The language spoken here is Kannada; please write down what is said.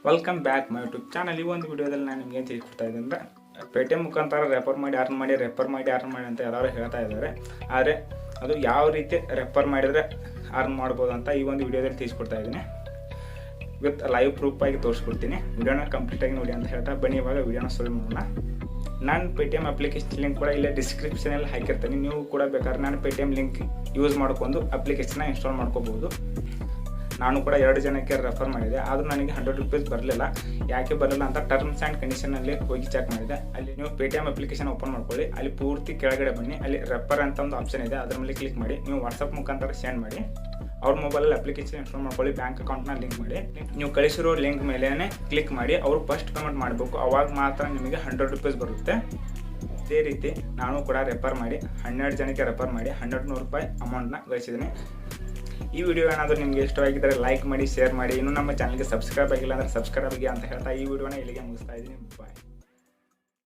Welcome back my YouTube channel. ಈ ಒಂದು ವಿಡಿಯೋದಲ್ಲಿ ನಾನು ನಿಮಗೆ ತಿಳಿಸ್ಕೊಡ್ತಾ ಇದ್ದೆ ಅಂದರೆ ಪೇಟಿಎಮ್ ಮುಖಾಂತರ ರೆಫರ್ ಮಾಡಿ ಅರ್ನ್ ಮಾಡಿ ಅಂತ ಎಲ್ಲರೂ ಹೇಳ್ತಾ ಇದ್ದಾರೆ. ಆದರೆ ಅದು ಯಾವ ರೀತಿ ರೆಫರ್ ಮಾಡಿದರೆ ಅರ್ನ್ ಮಾಡ್ಬೋದು ಅಂತ ಈ ಒಂದು ವಿಡಿಯೋದಲ್ಲಿ ತಿಳಿಸ್ಕೊಡ್ತಾ ಇದ್ದೀನಿ. ವಿತ್ ಲೈವ್ ಪ್ರೂಫ್ ಆಗಿ ತೋರಿಸ್ಕೊಡ್ತೀನಿ. ವಿಡಿಯೋನ ಕಂಪ್ಲೀಟಾಗಿ ನೋಡಿ ಅಂತ ಹೇಳ್ತಾ ಬನ್ನಿ ಇವಾಗ ವಿಡಿಯೋನ ಶುರು ಮಾಡೋಣ. ನಾನು ಪೇಟಿಎಮ್ ಅಪ್ಲಿಕೇಶನ್ ಲಿಂಕ್ ಕೂಡ ಇಲ್ಲೇ ಡಿಸ್ಕ್ರಿಪ್ಷನಲ್ಲಿ ಹಾಕಿರ್ತೀನಿ. ನೀವು ಕೂಡ ಬೇಕಾದ್ರೆ ನಾನು ಪೇಟಿಎಮ್ ಲಿಂಕ್ ಯೂಸ್ ಮಾಡ್ಕೊಂಡು ಅಪ್ಲಿಕೇಶನ್ನ ಇನ್ಸ್ಟಾಲ್ ಮಾಡ್ಕೋಬೋದು. ನಾನು ಕೂಡ 2 ಜನಕ್ಕೆ ರೆಫರ್ ಮಾಡಿದೆ, ಆದರೂ ನನಗೆ ₹100 ಬರಲಿಲ್ಲ. ಯಾಕೆ ಬರಲಿಲ್ಲ ಅಂತ ಟರ್ಮ್ಸ್ ಆ್ಯಂಡ್ ಕಂಡೀಷನಲ್ಲಿ ಹೋಗಿ ಚೆಕ್ ಮಾಡಿದೆ. ಅಲ್ಲಿ ನೀವು ಪೇಟಿಎಮ್ ಅಪ್ಲಿಕೇಶನ್ ಓಪನ್ ಮಾಡ್ಕೊಳ್ಳಿ. ಅಲ್ಲಿ ಪೂರ್ತಿ ಕೆಳಗಡೆ ಬನ್ನಿ, ಅಲ್ಲಿ ರೆಫರ್ ಅಂತ ಒಂದು ಆಪ್ಷನ್ ಇದೆ, ಅದರ ಮೇಲೆ ಕ್ಲಿಕ್ ಮಾಡಿ. ನೀವು ವಾಟ್ಸಪ್ ಮುಖಾಂತರ ಸೆಂಡ್ ಮಾಡಿ. ಅವ್ರ ಮೊಬೈಲಲ್ಲಿ ಅಪ್ಲಿಕೇಶನ್ ಇನ್ಸ್ಟಾಲ್ ಮಾಡ್ಕೊಳ್ಳಿ, ಬ್ಯಾಂಕ್ ಅಕೌಂಟ್ನ ಲಿಂಕ್ ಮಾಡಿ. ನೀವು ಕಳಿಸಿರೋ ಲಿಂಕ್ ಮೇಲೆ ಕ್ಲಿಕ್ ಮಾಡಿ. ಅವರು ಫಸ್ಟ್ ಪೇಮೆಂಟ್ ಮಾಡಬೇಕು, ಅವಾಗ ಮಾತ್ರ ನಿಮಗೆ ₹100 ಬರುತ್ತೆ. ಇದೇ ರೀತಿ ನಾನು ಕೂಡ ರೆಫರ್ ಮಾಡಿ 12 ಜನಕ್ಕೆ ರೆಫರ್ ಮಾಡಿ ₹100 ಅಮೌಂಟ್ನ ಗಳಿಸಿದ್ದೀನಿ. ಈ ವಿಡಿಯೋ ಏನಾದರೂ ನಿಮಗೆ ಇಷ್ಟವಾಗಿದ್ದರೆ ಲೈಕ್ ಮಾಡಿ, ಶೇರ್ ಮಾಡಿ. ಇನ್ನೂ ನಮ್ಮ ಚಾನಲ್ಗೆ ಸಬ್ಸ್ಕ್ರೈಬ್ ಆಗಿಲ್ಲ ಅಂದರೆ ಸಬ್ಸ್ಕ್ರೈಬ್ ಆಗಿ ಅಂತ ಹೇಳ್ತಾ ಈ ವಿಡಿಯೋನ ಇಲ್ಲಿಗೆ ಮುಗಿಸ್ತಾ ಇದ್ದೀನಿ. ಬಾಯ್.